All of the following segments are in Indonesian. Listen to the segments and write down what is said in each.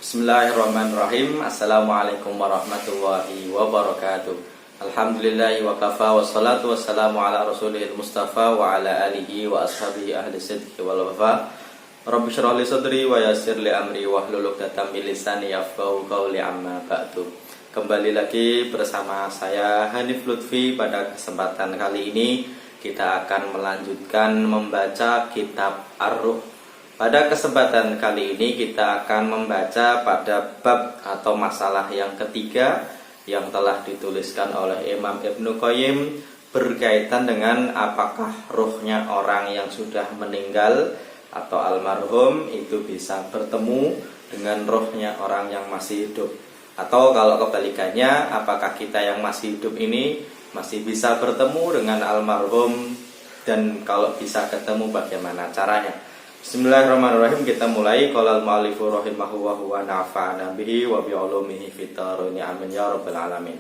Bismillahirrahmanirrahim. Assalamualaikum warahmatullahi wabarakatuh. Alhamdulillahi wa kafa wa salatu wassalamu ala rasulihil mustafa wa ala alihi wa ashabihi ahli sidqi wal wafa. Rabbi syrah li sadri wa yassir li amri wahlul 'uqdatam min lisani yafqahu qawli amma ba'du. Kembali lagi bersama saya Hanif Lutfi. Pada kesempatan kali ini kita akan melanjutkan membaca kitab Ar-Ruh. Pada kesempatan kali ini kita akan membaca pada bab atau masalah yang ketiga yang telah dituliskan oleh Imam Ibnu Qayyim berkaitan dengan apakah ruhnya orang yang sudah meninggal atau almarhum itu bisa bertemu dengan ruhnya orang yang masih hidup, atau kalau kebalikannya, apakah kita yang masih hidup ini masih bisa bertemu dengan almarhum, dan kalau bisa ketemu bagaimana caranya. Bismillahirrahmanirrahim. Kita mulai. Qala al-mu'allifu rahimahu wa nafa'ana bihi wa bi 'ulumihi fid dharain amin ya rabbal alamin.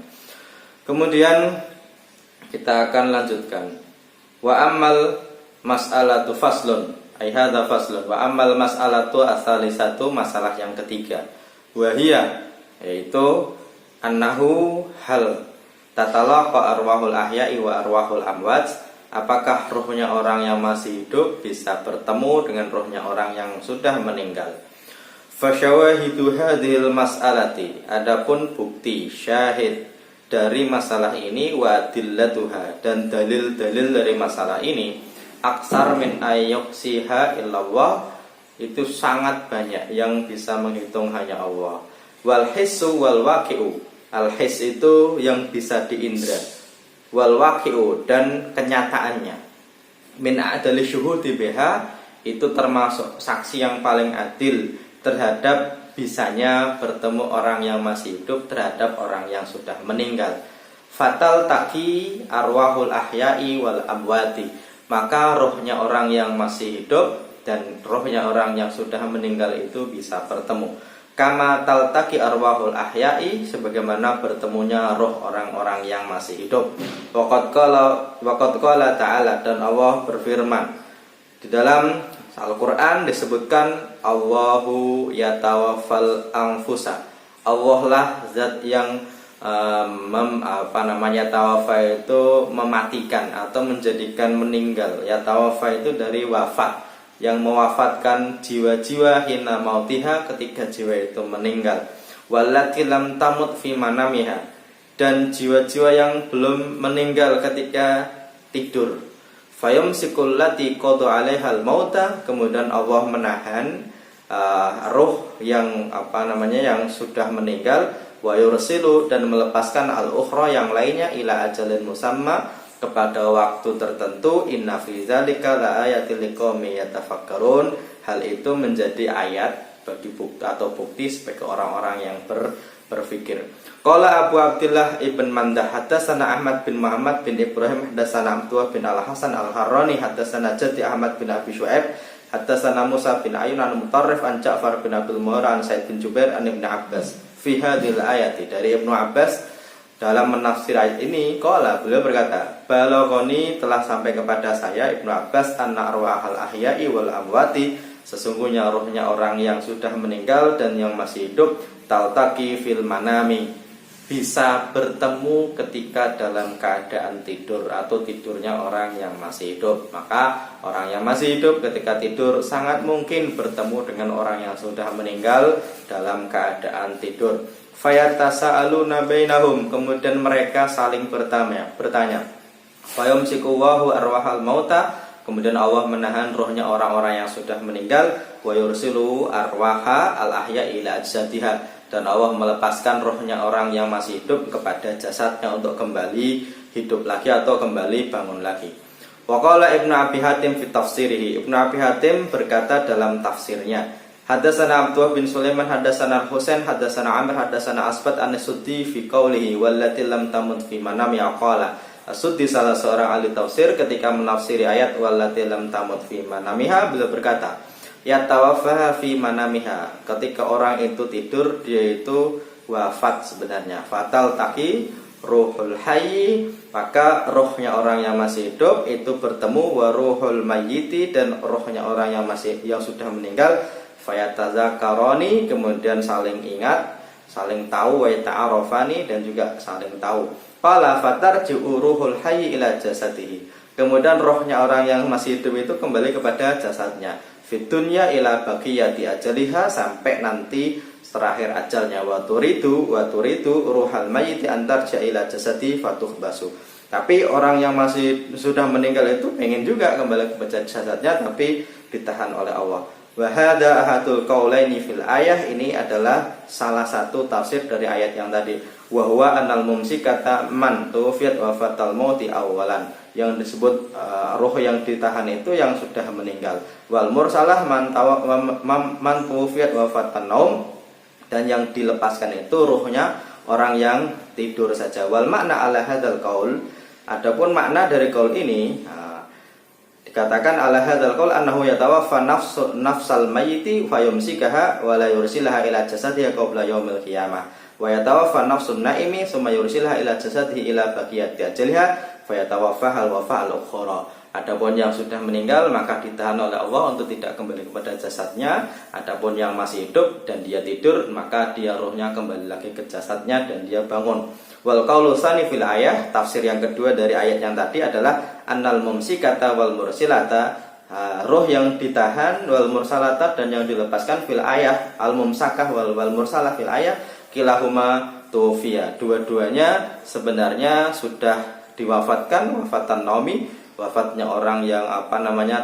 Kemudian kita akan lanjutkan. Wa ammal mas'alatu faslun, ai hadza faslun. Wa ammal mas'alatu ats-tsalisatu, masalah yang ketiga. Wa hiya, yaitu annahu hal tatalaqa arwahul ahya'i wa arwahul amwat. Apakah ruhnya orang yang masih hidup bisa bertemu dengan ruhnya orang yang sudah meninggal? Fasyawahidu hadhil mas'alati, adapun bukti syahid dari masalah ini, wa dillatuha, dan dalil-dalil dari masalah ini, aksar min ayyuksiha illallah, itu sangat banyak, yang bisa menghitung hanya Allah. Wal hissu wal waqi'u, al hiss itu yang bisa diindra, wal waqi'u, dan kenyataannya. Min a'dali syuhudi biha, itu termasuk saksi yang paling adil terhadap bisanya bertemu orang yang masih hidup terhadap orang yang sudah meninggal. Fatal taki arwahul ahya'i wal amwati, maka rohnya orang yang masih hidup dan rohnya orang yang sudah meninggal itu bisa bertemu. Kama taltaki arwahul ahya'i, sebagaimana bertemunya roh orang-orang yang masih hidup. Waqad qala ta'ala, dan Allah berfirman di dalam Al-Quran disebutkan Allahu yatawaffal anfusa, Allah lah zat yang tawaffa itu mematikan atau menjadikan meninggal. Yatawaffa itu dari wafat, yang mewafatkan jiwa-jiwa hina mautiha, ketika jiwa itu meninggal. Wallati lam tamut fi manamiha, dan jiwa-jiwa yang belum meninggal ketika tidur. Fayumsikul lati qada 'alaihal mauta, kemudian Allah menahan ruh yang yang sudah meninggal. Wa yursilu, dan melepaskan al-ukhra, yang lainnya, ila ajalin musamma, kepada waktu tertentu. Inna fi dzalika laayatil liqaumin yatafakkarun, hal itu menjadi ayat bagi bukti atau bukti sebagai orang-orang yang berpikir. Qala Abu Abdullah Ibn Mandah hadatsana Ahmad bin Muhammad bin Ibrahim hadatsana Abdullah bin Al-Hasan Al-Harrani hadatsana Jati Ahmad bin Abi Syu'aib hadatsana Musa bin Ayun an Mutarrif an Ja'far bin Abdul Murrah an Sa'id bin Jubair an Ibnu Abbas fi hadhil ayati, dari Ibnu Abbas dalam menafsir ayat ini. Qala, beliau berkata, balaghani, telah sampai kepada saya, Ibnu Abbas, anna arwahal ahya'i wal amwati, sesungguhnya rohnya orang yang sudah meninggal dan yang masih hidup, taltaki fil manami, bisa bertemu ketika dalam keadaan tidur atau tidurnya orang yang masih hidup. Maka orang yang masih hidup ketika tidur sangat mungkin bertemu dengan orang yang sudah meninggal dalam keadaan tidur. Fayatasa'aluna bainahum, kemudian mereka saling bertanya. Fayumsikuwahu arwahal mauta, kemudian Allah menahan rohnya orang-orang yang sudah meninggal. Wa yursilu arwaha al-ahya ila ajsadiha, dan Allah melepaskan rohnya orang yang masih hidup kepada jasadnya untuk kembali hidup lagi atau kembali bangun lagi. Wa qala Ibnu Abi Hatim fi tafsirihi, Ibnu Abi Hatim berkata dalam tafsirnya, hadatsana Abdullah bin Sulaiman hadatsana Husain hadatsana Amr hadatsana Asbat an-Suddi fi qaulihi wallati lam tamut fi manami qala. As-Suddi, salah seorang ahli tafsir, ketika menafsiri ayat wallati lam tamut fi manamiha, beliau berkata, yatawaffaha fi manamiha, ketika orang itu tidur dia itu wafat sebenarnya. Fatal taki ruhul hayy, maka rohnya orang yang masih hidup itu bertemu wa ruhul mayyiti, dan rohnya orang yang sudah meninggal fayatazakaroni, kemudian saling ingat, saling tahu, wa ta'arafani, dan juga saling tahu. Qala fatarji'u ruhul hayy ila jasadihi, kemudian rohnya orang yang masih hidup itu kembali kepada jasadnya. Fid dunya ila baqiyati ajaliha, sampai nanti terakhir ajalnya. Wa turidu ruhal mayyiti antarja ila jasadi fatuhbasu. Tapi orang yang masih sudah meninggal itu pengen juga kembali kepada jasadnya, tapi ditahan oleh Allah. Wa hadza ahadul qaulaini fil ayah, ini adalah salah satu tafsir dari ayat yang tadi. Wa huwa anal mumsikata man tufiyat wa fatal mauti awalan, yang disebut roh yang ditahan itu yang sudah meninggal. Wal mursalah man tufiyat wa fatan naum, dan yang dilepaskan itu ruhnya orang yang tidur saja. Wal makna ala hadzal qaul, adapun makna dari qaul ini, dikatakan ala hadzal qaul annahu yatawaffa nafsal mayyiti fayumsikaha wa la yursilaha ila jasadiha qabla yaumil qiyamah, wa yatawaffa nafsun naimi summa yursilaha ila jasadihi ila baqiyati ajaliha fayatawaffa al-wafa al-ukhra. Adapun yang sudah meninggal maka ditahan oleh Allah untuk tidak kembali kepada jasadnya. Adapun yang masih hidup dan dia tidur, maka dia rohnya kembali lagi ke jasadnya dan dia bangun. Wal qaulu tsani fil ayah, tafsir yang kedua dari ayat yang tadi adalah annal mumsikata wal mursilata, roh yang ditahan, wal mursalata, dan yang dilepaskan fil ayah, al mumsakah wal mursalah fil ayah, kilahuma tufiya, dua-duanya sebenarnya sudah diwafatkan, wafatan naumi, wafatnya orang yang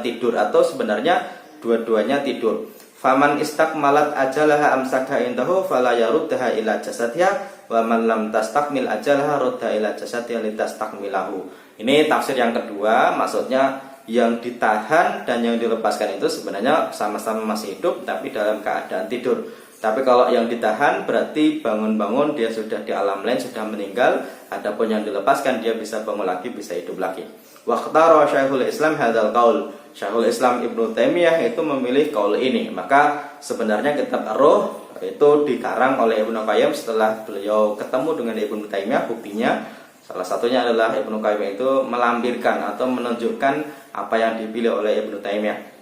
tidur, atau sebenarnya dua-duanya tidur. Faman istakmalat ajalaha amsakha indahu fala yaruddaha ila jasadiha, wa man lam tastakmil ajalaha rudda ila jasadiha litastakmilahu. Ini tafsir yang kedua, maksudnya yang ditahan dan yang dilepaskan itu sebenarnya sama-sama masih hidup tapi dalam keadaan tidur. Tapi kalau yang ditahan berarti bangun-bangun dia sudah di alam lain, sudah meninggal. Adapun yang dilepaskan dia bisa bangun lagi, bisa hidup lagi. Waqtara Syekhul Islam hadzal qaul, Syekhul Islam Ibnu Taimiyah itu memilih qaul ini. Maka sebenarnya kitab Ar-Ruh itu dikarang oleh Ibnu Qayyim setelah beliau ketemu dengan Ibnu Taimiyah. Buktinya salah satunya adalah Ibnu Qayyim itu melampirkan atau menunjukkan apa yang dipilih oleh Ibnu Taimiyah.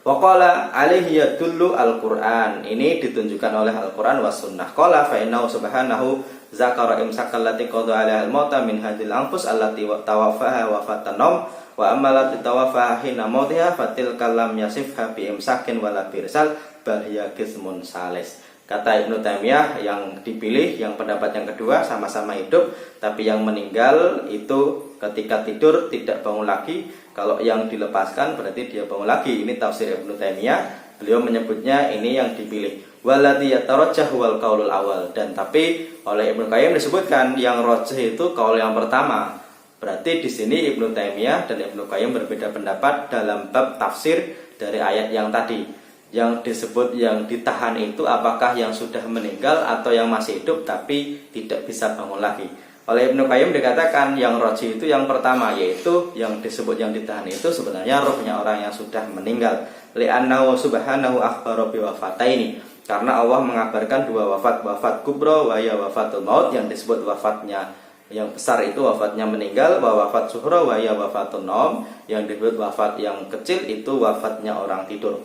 Waqala alaihi yadullu al-Qur'an, ini ditunjukkan oleh Al-Qur'an was sunnah. Qala fa innahu subhanahu zakara imsakal lati qada 'alaiha al-mauta min hadhil anfus allati tawaffaha wa fatanam, wa ammalat tawaffaha hina mautiha fatil kalam yasifha bi imsakin wala birsal bal hiya qismun salis. Kata Ibnu Taimiyah, yang dipilih yang pendapat yang kedua, sama-sama hidup tapi yang meninggal itu ketika tidur tidak bangun lagi. Kalau yang dilepaskan berarti dia bangun lagi. Ini tafsir Ibnu Taimiyah. Beliau menyebutnya ini yang dipilih. Walladzi yatarajjah wal qaulul awal, dan tapi oleh Ibnu Qayyim disebutkan yang rajih itu qaul yang pertama. Berarti di sini Ibnu Taimiyah dan Ibnu Qayyim berbeda pendapat dalam bab tafsir dari ayat yang tadi. Yang disebut yang ditahan itu apakah yang sudah meninggal atau yang masih hidup tapi tidak bisa bangun lagi. Oleh Ibnu Qayyim dikatakan yang rajih itu yang pertama, yaitu yang disebut yang ditahan itu sebenarnya rohnya orang yang sudah meninggal. Li'annahu subhanahu akhbara bi wafataini, karena Allah mengabarkan dua wafat, wafat kubra wa ya wafatul maut, yang disebut wafatnya yang besar itu wafatnya meninggal, wa wafat suhra wa ya wafatun naum, yang disebut wafat yang kecil itu wafatnya orang tidur.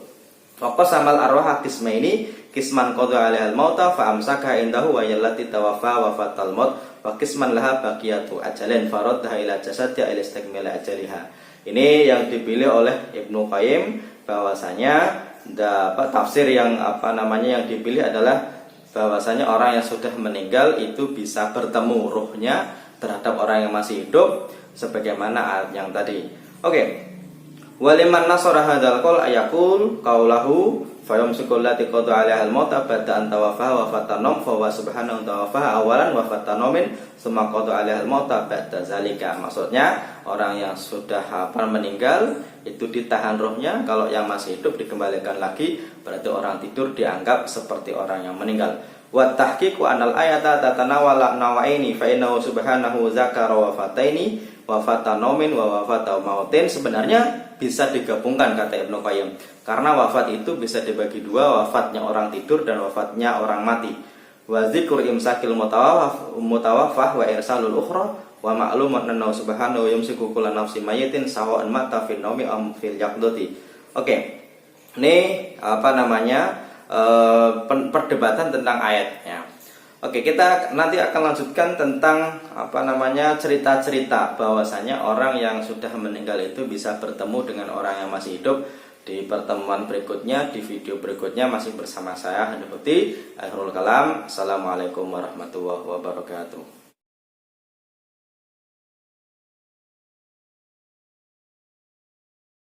Waqasamal arwah qismaini, qisman qada 'alaihal mauta fa amsaka indahu wa yallati tawaffa wa fatal maut, wa qisman laha baqiyatu ajalin faradha ila jasadiha ila istikmil ajaliha. Ini yang dipilih oleh Ibnu Qayyim, bahwasanya tafsir yang yang dipilih adalah bahwasanya orang yang sudah meninggal itu bisa bertemu ruhnya terhadap orang yang masih hidup sebagaimana ayat yang tadi. Oke. Waliman nasara hadzal qaul ayaqul qaulahu fayumsikul lati qada 'alaiha al-mauta ba'da an tawaffaha wa fatanam fa wa subhanahu tawaffaha awalan wa fatanomin summa qada 'alaiha al-mauta ba'da zalika. Maksudnya orang yang sudah meninggal itu ditahan rohnya, kalau yang masih hidup dikembalikan lagi, berarti orang tidur dianggap seperti orang yang meninggal. Wa tahqiqu anal ayata tatanawala nawaini fa innahu subhanahu zakara wafataini wa fatanomin wa wafata mautin. Sebenarnya bisa digabungkan kata Ibnu Qayyim, karena wafat itu bisa dibagi dua, wafatnya orang tidur dan wafatnya orang mati. Wa dzikru imsakil mutawaffah wa irsalul ukhra wa ma'lumun anna subhanahu yumsiku kullu nafsin mayyitin sawa'an mata fil naumi am fil yaqdati. Oke. Ini perdebatan tentang ayatnya. Oke, kita nanti akan lanjutkan tentang cerita-cerita bahwasanya orang yang sudah meninggal itu bisa bertemu dengan orang yang masih hidup di pertemuan berikutnya, di video berikutnya, masih bersama saya Handi Putih. Akhirul kalam, assalamualaikum warahmatullahi wabarakatuh.